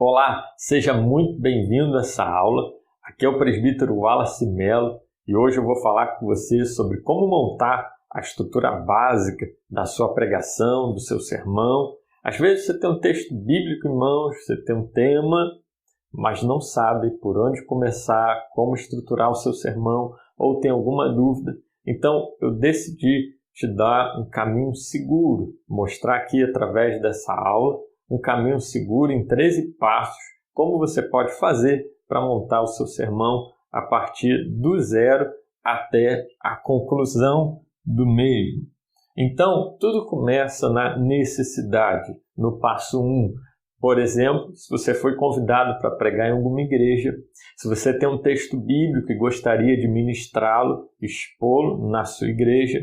Olá, seja muito bem-vindo a essa aula. Aqui é o presbítero Wallace Mello e hoje eu vou falar com você sobre como montar a estrutura básica da sua pregação, do seu sermão. Às vezes você tem um texto bíblico em mãos, você tem um tema, mas não sabe por onde começar, como estruturar o seu sermão ou tem alguma dúvida. Então eu decidi te dar um caminho seguro, mostrar aqui através dessa aula um caminho seguro em 13 passos, como você pode fazer para montar o seu sermão a partir do zero até a conclusão do mesmo. Então, tudo começa na necessidade, no passo 1. Por exemplo, se você foi convidado para pregar em alguma igreja, se você tem um texto bíblico e gostaria de ministrá-lo, expô-lo na sua igreja,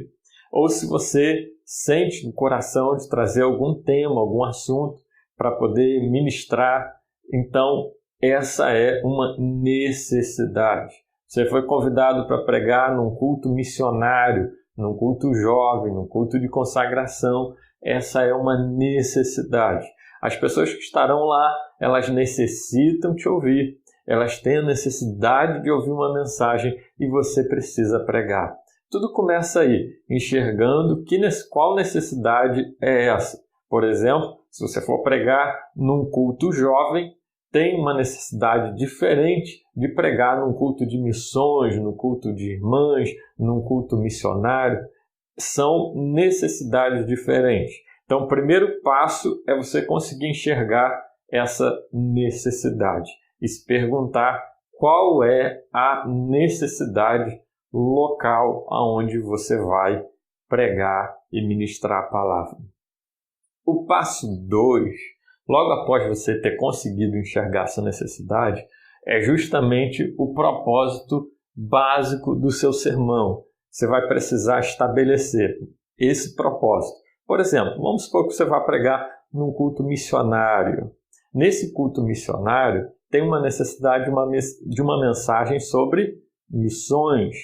ou se você sente no coração de trazer algum tema, algum assunto, para poder ministrar, então essa é uma necessidade. Você foi convidado para pregar num culto missionário, num culto jovem, num culto de consagração, essa é uma necessidade. As pessoas que estarão lá, elas necessitam te ouvir, elas têm a necessidade de ouvir uma mensagem e você precisa pregar. Tudo começa aí, enxergando qual necessidade é essa. Por exemplo, se você for pregar num culto jovem, tem uma necessidade diferente de pregar num culto de missões, num culto de irmãs, num culto missionário. São necessidades diferentes. Então, o primeiro passo é você conseguir enxergar essa necessidade e se perguntar qual é a necessidade local aonde você vai pregar e ministrar a palavra. O passo 2, logo após você ter conseguido enxergar essa necessidade, é justamente o propósito básico do seu sermão. Você vai precisar estabelecer esse propósito. Por exemplo, vamos supor que você vai pregar num culto missionário. Nesse culto missionário, tem uma necessidade de uma mensagem sobre missões.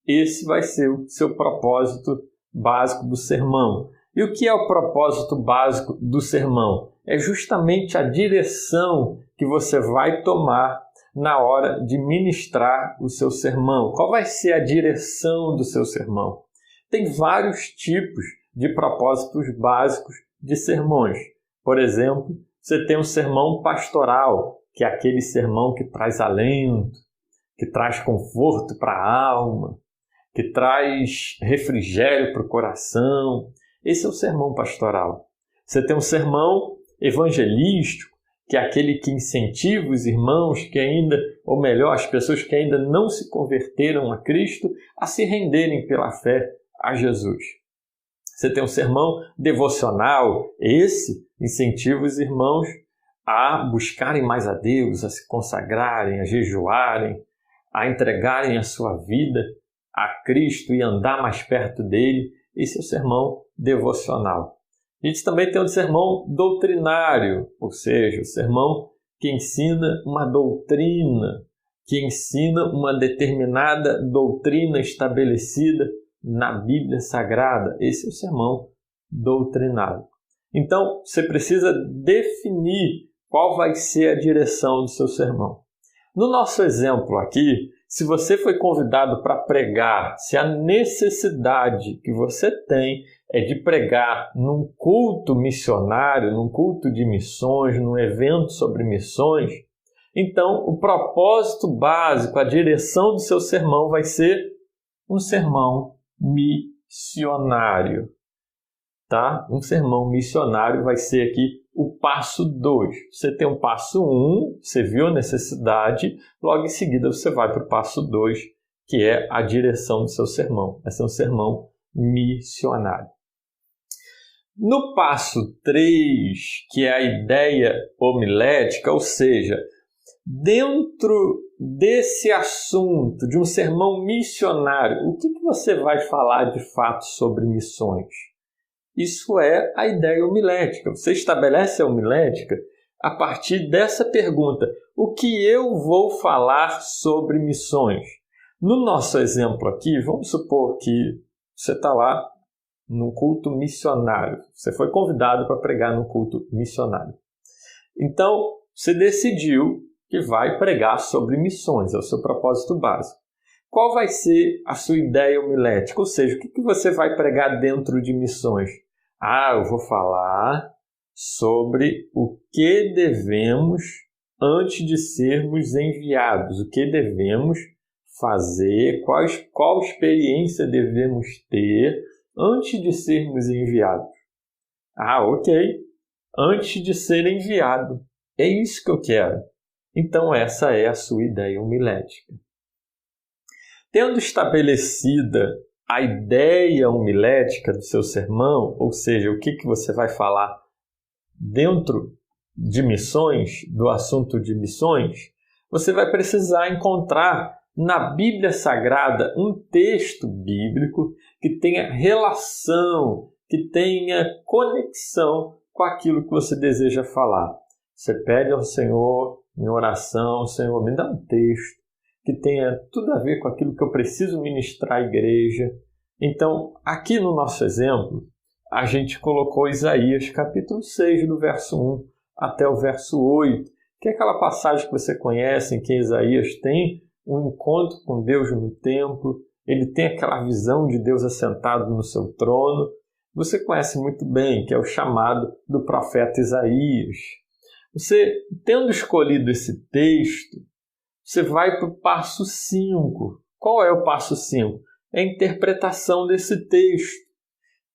Esse vai ser o seu propósito básico do sermão. E o que é o propósito básico do sermão? É justamente a direção que você vai tomar na hora de ministrar o seu sermão. Qual vai ser a direção do seu sermão? Tem vários tipos de propósitos básicos de sermões. Por exemplo, você tem um sermão pastoral, que é aquele sermão que traz alento, que traz conforto para a alma, que traz refrigério para o coração. Esse é o sermão pastoral. Você tem um sermão evangelístico, que é aquele que incentiva os irmãos que ainda, ou melhor, as pessoas que ainda não se converteram a Cristo, a se renderem pela fé a Jesus. Você tem um sermão devocional, esse incentiva os irmãos a buscarem mais a Deus, a se consagrarem, a jejuarem, a entregarem a sua vida a Cristo e andar mais perto dele. Esse é o sermão devocional. A gente também tem um sermão doutrinário, ou seja, o sermão que ensina uma doutrina, que ensina uma determinada doutrina estabelecida na Bíblia Sagrada. Esse é o sermão doutrinário. Então, você precisa definir qual vai ser a direção do seu sermão. No nosso exemplo aqui, se você foi convidado para pregar, se a necessidade que você tem é de pregar num culto missionário, num culto de missões, num evento sobre missões, então o propósito básico, a direção do seu sermão vai ser um sermão missionário. Tá? Um sermão missionário vai ser aqui o passo 2. Você tem um passo 1, você viu a necessidade, logo em seguida você vai para o passo 2, que é a direção do seu sermão. Vai ser um sermão missionário. No passo 3, que é a ideia homilética, ou seja, dentro desse assunto, de um sermão missionário, o que você vai falar de fato sobre missões? Isso é a ideia homilética. Você estabelece a homilética a partir dessa pergunta: o que eu vou falar sobre missões? No nosso exemplo aqui, vamos supor que você está lá num culto missionário. Você foi convidado para pregar num culto missionário. Então, você decidiu que vai pregar sobre missões, é o seu propósito básico. Qual vai ser a sua ideia homilética? Ou seja, o que você vai pregar dentro de missões? Eu vou falar sobre o que devemos antes de sermos enviados, o que devemos fazer, qual experiência devemos ter antes de sermos enviados. Ok, antes de ser enviado. É isso que eu quero. Então essa é a sua ideia homilética. Tendo estabelecida a ideia homilética do seu sermão, ou seja, o que você vai falar dentro de missões, do assunto de missões, você vai precisar encontrar na Bíblia Sagrada um texto bíblico que tenha relação, que tenha conexão com aquilo que você deseja falar. Você pede ao Senhor em oração: Senhor, me dá um texto que tenha tudo a ver com aquilo que eu preciso ministrar à igreja. Então, aqui no nosso exemplo, a gente colocou Isaías capítulo 6, do verso 1 até o verso 8, que é aquela passagem que você conhece, em que Isaías tem um encontro com Deus no templo, ele tem aquela visão de Deus assentado no seu trono. Você conhece muito bem, que é o chamado do profeta Isaías. Você, tendo escolhido esse texto, você vai para o passo 5. Qual é o passo 5? É a interpretação desse texto.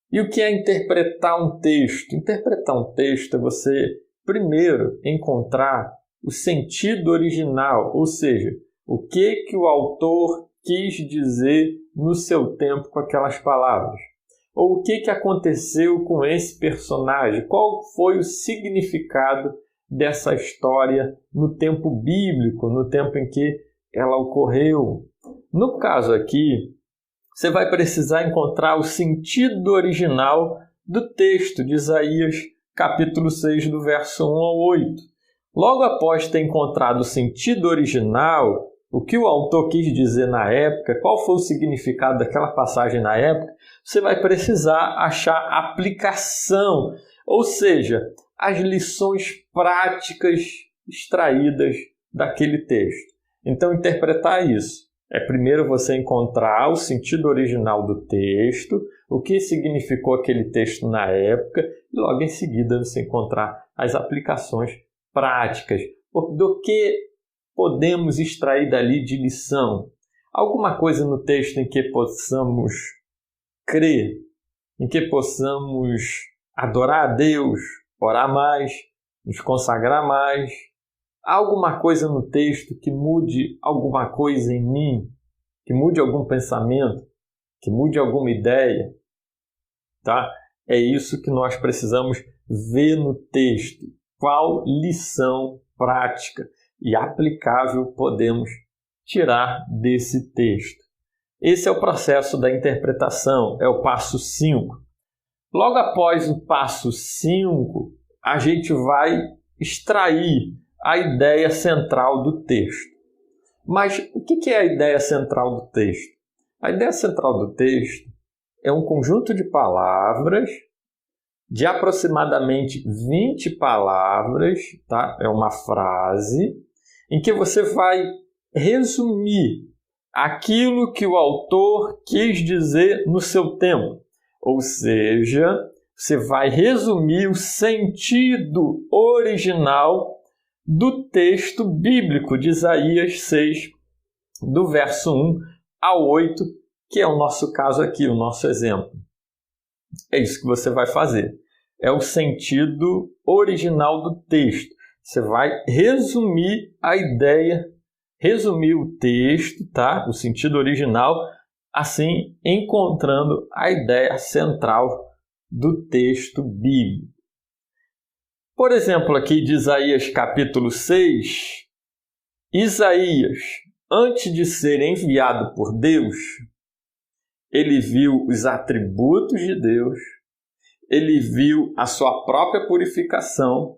E o que é interpretar um texto? Interpretar um texto é você, primeiro, encontrar o sentido original, ou seja, o que o autor quis dizer no seu tempo com aquelas palavras. Ou o que aconteceu com esse personagem, qual foi o significado dessa história no tempo bíblico, no tempo em que ela ocorreu. No caso aqui, você vai precisar encontrar o sentido original do texto de Isaías, capítulo 6, do verso 1 ao 8. Logo após ter encontrado o sentido original, o que o autor quis dizer na época, qual foi o significado daquela passagem na época, você vai precisar achar aplicação, ou seja, as lições práticas extraídas daquele texto. Então, interpretar isso é primeiro você encontrar o sentido original do texto, o que significou aquele texto na época, e logo em seguida você encontrar as aplicações práticas. Do que podemos extrair dali de lição? Alguma coisa no texto em que possamos crer, em que possamos adorar a Deus, orar mais, nos consagrar mais. Há alguma coisa no texto que mude alguma coisa em mim, que mude algum pensamento, que mude alguma ideia, tá? É isso que nós precisamos ver no texto. Qual lição prática e aplicável podemos tirar desse texto? Esse é o processo da interpretação, é o passo 5. Logo após o passo 5, a gente vai extrair a ideia central do texto. Mas o que é a ideia central do texto? A ideia central do texto é um conjunto de palavras, de aproximadamente 20 palavras, tá? É uma frase, em que você vai resumir aquilo que o autor quis dizer no seu tempo. Ou seja, você vai resumir o sentido original do texto bíblico de Isaías 6, do verso 1 ao 8, que é o nosso caso aqui, o nosso exemplo. É isso que você vai fazer. É o sentido original do texto. Você vai resumir a ideia, resumir o texto, tá? O sentido original, assim encontrando a ideia central do texto bíblico. Por exemplo, aqui de Isaías capítulo 6, Isaías, antes de ser enviado por Deus, ele viu os atributos de Deus, ele viu a sua própria purificação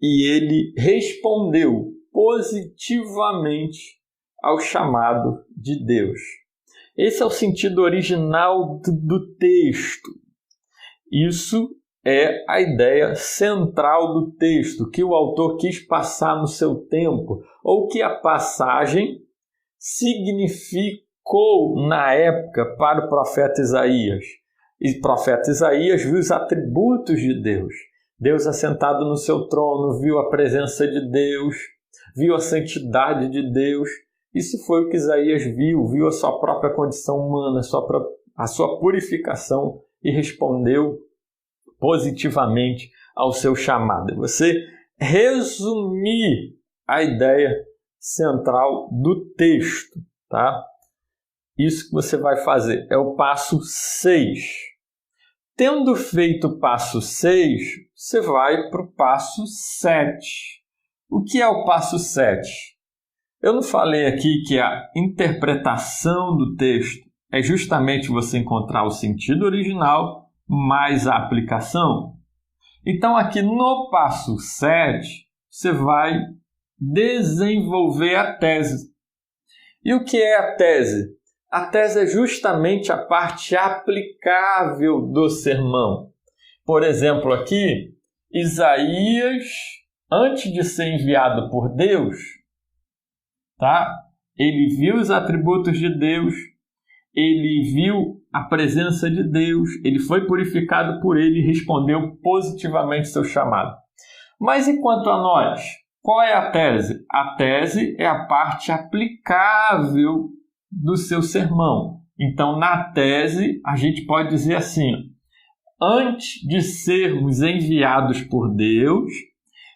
e ele respondeu positivamente ao chamado de Deus. Esse é o sentido original do texto. Isso é a ideia central do texto, que o autor quis passar no seu tempo, ou que a passagem significou na época para o profeta Isaías. E o profeta Isaías viu os atributos de Deus. Deus assentado no seu trono, viu a presença de Deus, viu a santidade de Deus. Isso foi o que Isaías viu a sua própria condição humana, a sua purificação e respondeu positivamente ao seu chamado. Você resumir a ideia central do texto, tá? Isso que você vai fazer é o passo 6. Tendo feito o passo 6, você vai para o passo 7. O que é o passo 7? Eu não falei aqui que a interpretação do texto é justamente você encontrar o sentido original mais a aplicação? Então, aqui no passo 7, você vai desenvolver a tese. E o que é a tese? A tese é justamente a parte aplicável do sermão. Por exemplo, aqui, Isaías, antes de ser enviado por Deus, tá? Ele viu os atributos de Deus, ele viu a presença de Deus, ele foi purificado por ele e respondeu positivamente seu chamado. Mas e quanto a nós? Qual é a tese? A tese é a parte aplicável do seu sermão. Então, na tese, a gente pode dizer assim: antes de sermos enviados por Deus,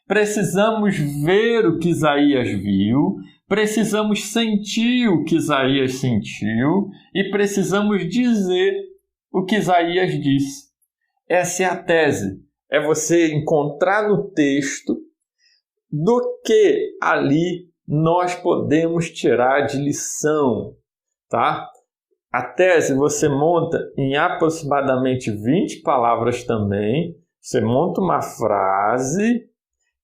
precisamos ver o que Isaías viu, precisamos sentir o que Isaías sentiu e precisamos dizer o que Isaías disse. Essa é a tese. É você encontrar no texto do que ali nós podemos tirar de lição, tá? A tese você monta em aproximadamente 20 palavras também. Você monta uma frase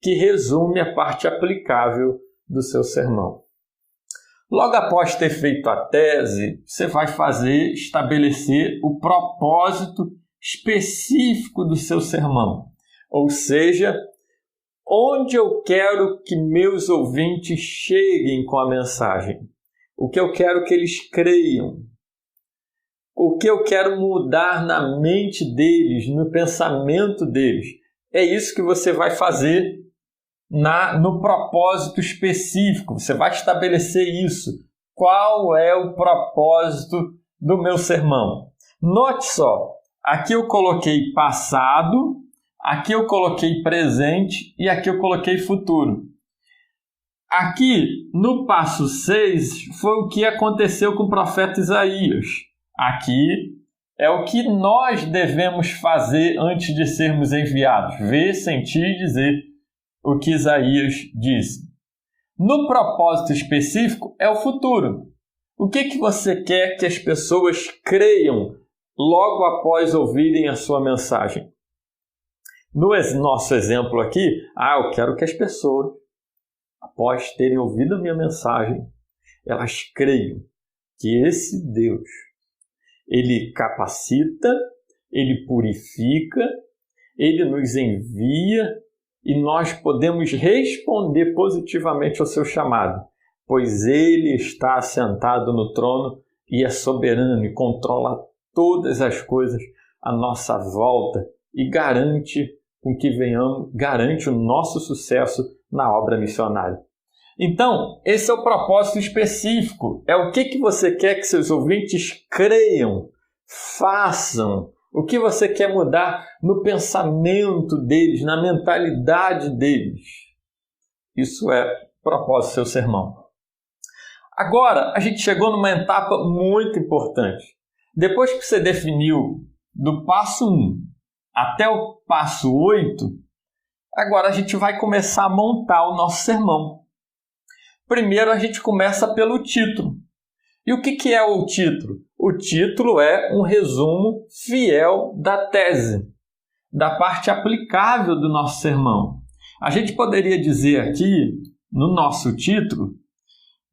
que resume a parte aplicável do seu sermão. Logo após ter feito a tese, você vai estabelecer o propósito específico do seu sermão. Ou seja, onde eu quero que meus ouvintes cheguem com a mensagem. O que eu quero que eles creiam. O que eu quero mudar na mente deles, no pensamento deles. É isso que você vai fazer no propósito específico. Você vai estabelecer isso. Qual é o propósito do meu sermão? Note só, aqui eu coloquei passado, aqui eu coloquei presente e aqui eu coloquei futuro. Aqui, no passo 6, foi o que aconteceu com o profeta Isaías. Aqui é o que nós devemos fazer antes de sermos enviados. Ver, sentir e dizer o que Isaías disse. No propósito específico é o futuro. O que você quer que as pessoas creiam logo após ouvirem a sua mensagem? No nosso exemplo aqui, eu quero que as pessoas, após terem ouvido a minha mensagem, elas creiam que esse Deus, ele capacita, ele purifica, ele nos envia e nós podemos responder positivamente ao seu chamado, pois ele está assentado no trono e é soberano e controla todas as coisas à nossa volta e garante o nosso sucesso na obra missionária. Então, esse é o propósito específico. É o que você quer que seus ouvintes creiam, façam. O que você quer mudar no pensamento deles, na mentalidade deles. Isso é o propósito do seu sermão. Agora, a gente chegou numa etapa muito importante. Depois que você definiu do passo 1 até o passo 8, agora a gente vai começar a montar o nosso sermão. Primeiro a gente começa pelo título. E o que é o título? O título é um resumo fiel da tese, da parte aplicável do nosso sermão. A gente poderia dizer aqui, no nosso título,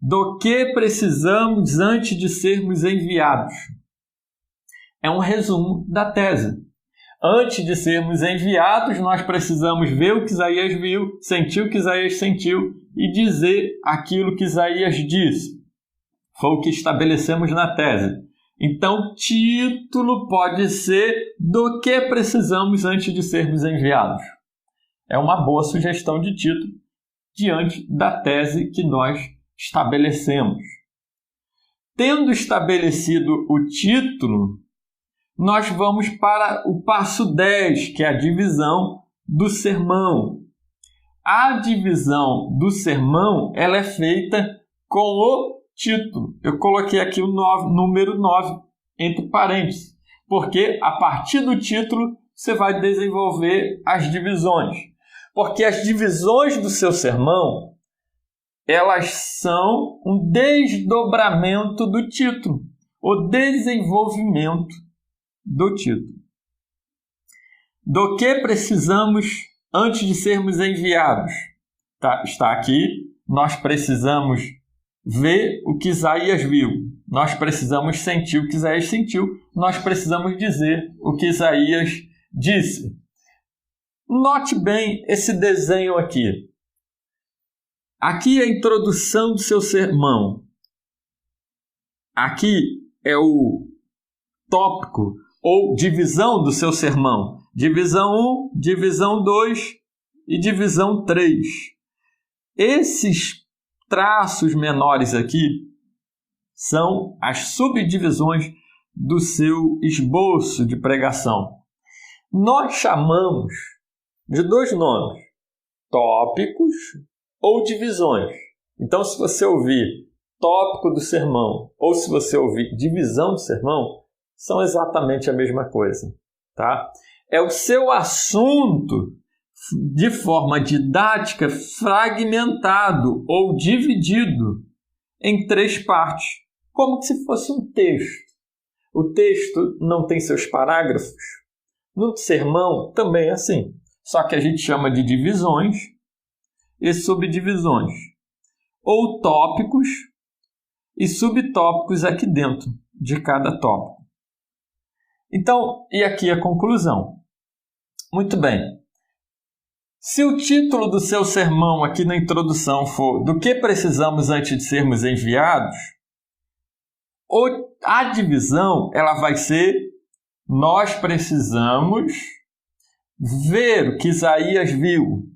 do que precisamos antes de sermos enviados. É um resumo da tese. Antes de sermos enviados, nós precisamos ver o que Isaías viu, sentir o que Isaías sentiu e dizer aquilo que Isaías disse. Foi o que estabelecemos na tese. Então, título pode ser do que precisamos antes de sermos enviados. É uma boa sugestão de título diante da tese que nós estabelecemos. Tendo estabelecido o título, nós vamos para o passo 10, que é a divisão do sermão. A divisão do sermão ela é feita com o título. Eu coloquei aqui o número 9 entre parênteses, porque a partir do título você vai desenvolver as divisões. Porque as divisões do seu sermão, elas são um desdobramento do título, o desenvolvimento do título. Do que precisamos antes de sermos enviados? Está aqui, nós precisamos ver o que Isaías viu, nós precisamos sentir o que Isaías sentiu, nós precisamos dizer o que Isaías disse. Note bem esse desenho aqui. Aqui é a introdução do seu sermão. Aqui é o tópico ou divisão do seu sermão. Divisão 1, divisão 2 e divisão 3. Esses traços menores aqui são as subdivisões do seu esboço de pregação. Nós chamamos de dois nomes, tópicos ou divisões. Então, se você ouvir tópico do sermão ou se você ouvir divisão do sermão, são exatamente a mesma coisa, tá? É o seu assunto de forma didática fragmentado ou dividido em 3 partes, como se fosse um texto. O texto não tem seus parágrafos. No sermão também é assim, só que a gente chama de divisões e subdivisões, ou tópicos e subtópicos aqui dentro de cada tópico. Então, e aqui a conclusão. Muito bem. Se o título do seu sermão aqui na introdução for do que precisamos antes de sermos enviados, a divisão ela vai ser nós precisamos ver o que Isaías viu.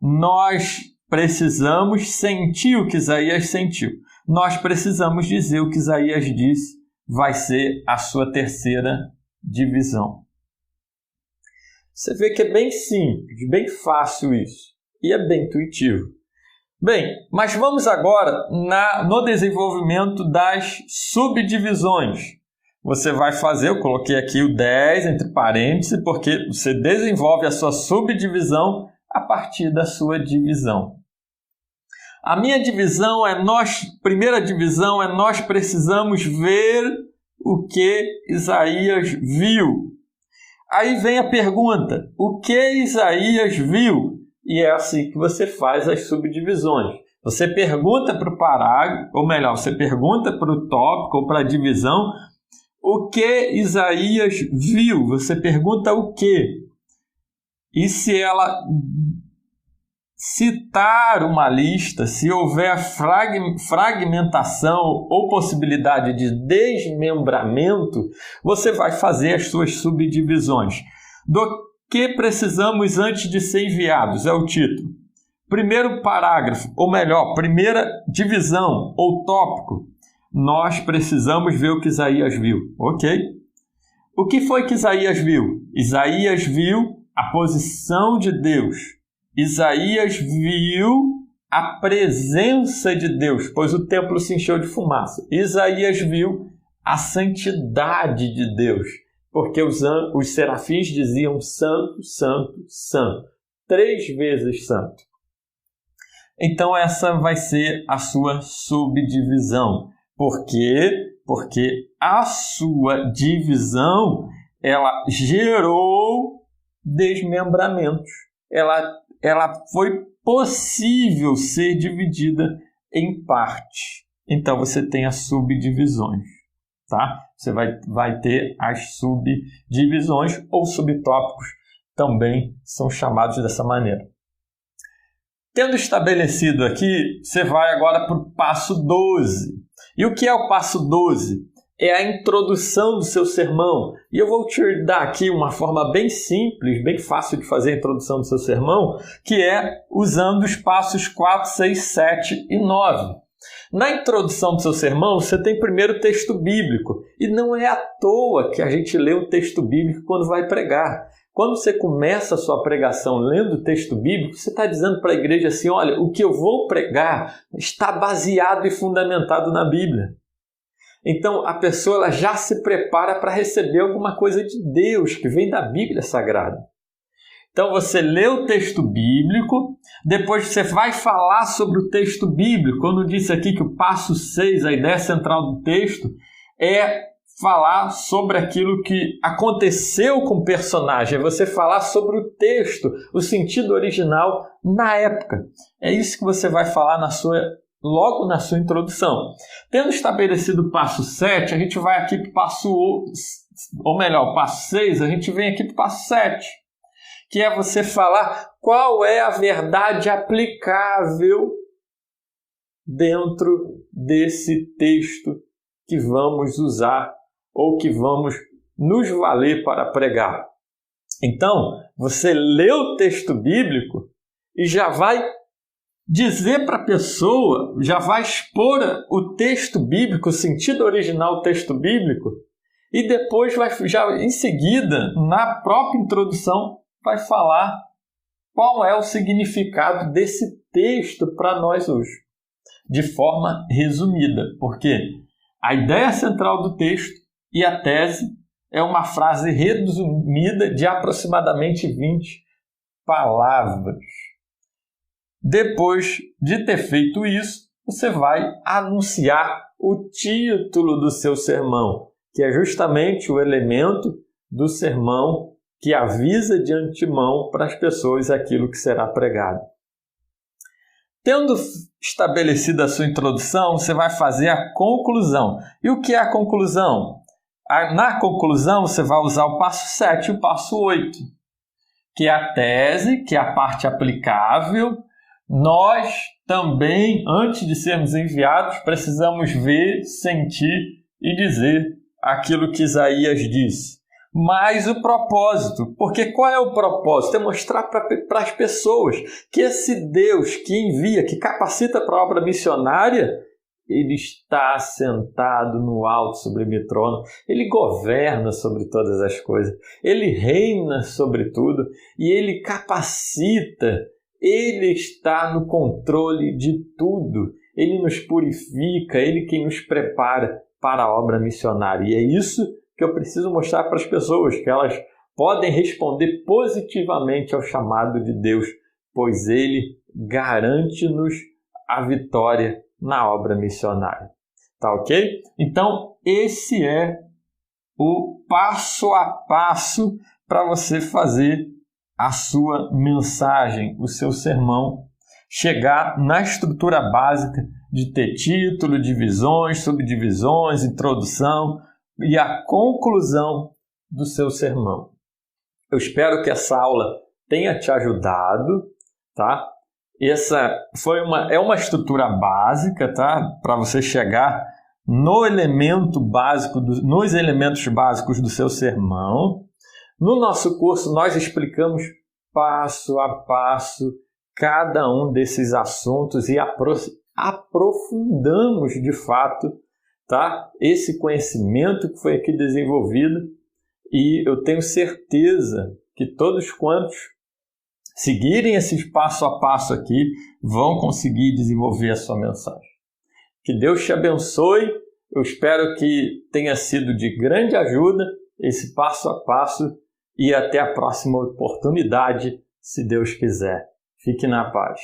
Nós precisamos sentir o que Isaías sentiu. Nós precisamos dizer o que Isaías disse. Vai ser a sua terceira divisão. Você vê que é bem simples, bem fácil isso. E é bem intuitivo. Bem, mas vamos agora no desenvolvimento das subdivisões. Você vai fazer, eu coloquei aqui o 10 entre parênteses, porque você desenvolve a sua subdivisão a partir da sua divisão. A minha divisão primeira divisão é nós precisamos ver o que Isaías viu. Aí vem a pergunta, o que Isaías viu? E é assim que você faz as subdivisões. Você pergunta para o parágrafo, ou melhor, você pergunta para o tópico ou para a divisão, o que Isaías viu? Você pergunta o quê? E se ela citar uma lista, se houver fragmentação ou possibilidade de desmembramento, você vai fazer as suas subdivisões. Do que precisamos antes de ser enviados? É o título. Primeiro parágrafo, ou melhor, primeira divisão ou tópico. Nós precisamos ver o que Isaías viu, ok? O que foi que Isaías viu? Isaías viu a posição de Deus. Isaías viu a presença de Deus, pois o templo se encheu de fumaça. Isaías viu a santidade de Deus, porque os serafins diziam santo, santo, santo, 3 vezes santo. Então essa vai ser a sua subdivisão. Por quê? Porque a sua divisão, ela gerou desmembramentos. Ela foi possível ser dividida em partes. Então você tem as subdivisões, tá? Você vai ter as subdivisões ou subtópicos, também são chamados dessa maneira. Tendo estabelecido aqui, você vai agora para o passo 12. E o que é o passo 12? É a introdução do seu sermão. E eu vou te dar aqui uma forma bem simples, bem fácil de fazer a introdução do seu sermão, que é usando os passos 4, 6, 7 e 9. Na introdução do seu sermão, você tem primeiro o texto bíblico. E não é à toa que a gente lê o texto bíblico quando vai pregar. Quando você começa a sua pregação lendo o texto bíblico, você está dizendo para a igreja assim, olha, o que eu vou pregar está baseado e fundamentado na Bíblia. Então, a pessoa ela já se prepara para receber alguma coisa de Deus, que vem da Bíblia Sagrada. Então, você lê o texto bíblico, depois você vai falar sobre o texto bíblico. Quando eu disse aqui que o passo 6, a ideia central do texto, é falar sobre aquilo que aconteceu com o personagem, é você falar sobre o texto, o sentido original na época. É isso que você vai falar logo na sua introdução. Tendo estabelecido o passo 7, a gente vai aqui para o passo 6, a gente vem aqui para o passo 7, que é você falar qual é a verdade aplicável dentro desse texto que vamos usar ou que vamos nos valer para pregar. Então, você lê o texto bíblico e já vai dizer para a pessoa, já vai expor o texto bíblico, o sentido original do texto bíblico, e depois já em seguida, na própria introdução, vai falar qual é o significado desse texto para nós hoje, de forma resumida, porque a ideia central do texto e a tese é uma frase resumida de aproximadamente 20 palavras. Depois de ter feito isso, você vai anunciar o título do seu sermão, que é justamente o elemento do sermão que avisa de antemão para as pessoas aquilo que será pregado. Tendo estabelecido a sua introdução, você vai fazer a conclusão. E o que é a conclusão? Na conclusão, você vai usar o passo 7 e o passo 8, que é a tese, que é a parte aplicável. Nós também, antes de sermos enviados, precisamos ver, sentir e dizer aquilo que Isaías disse. Mas o propósito, porque qual é o propósito? É mostrar para as pessoas que esse Deus que envia, que capacita para a obra missionária, ele está sentado no alto sublime trono, ele governa sobre todas as coisas, ele reina sobre tudo e ele capacita, ele está no controle de tudo, ele nos purifica, ele quem nos prepara para a obra missionária. E é isso que eu preciso mostrar para as pessoas, que elas podem responder positivamente ao chamado de Deus, pois ele garante-nos a vitória na obra missionária. Tá ok? Então, esse é o passo a passo para você fazer a sua mensagem, o seu sermão, chegar na estrutura básica de ter título, divisões, subdivisões, introdução e a conclusão do seu sermão. Eu espero que essa aula tenha te ajudado, tá? Essa é uma estrutura básica, tá? Para você chegar nos elementos básicos do seu sermão. No nosso curso, nós explicamos passo a passo cada um desses assuntos e aprofundamos de fato, tá? Esse conhecimento que foi aqui desenvolvido, e eu tenho certeza que todos quantos seguirem esse passo a passo aqui vão conseguir desenvolver a sua mensagem. Que Deus te abençoe. Eu espero que tenha sido de grande ajuda esse passo a passo e até a próxima oportunidade, se Deus quiser. Fique na paz.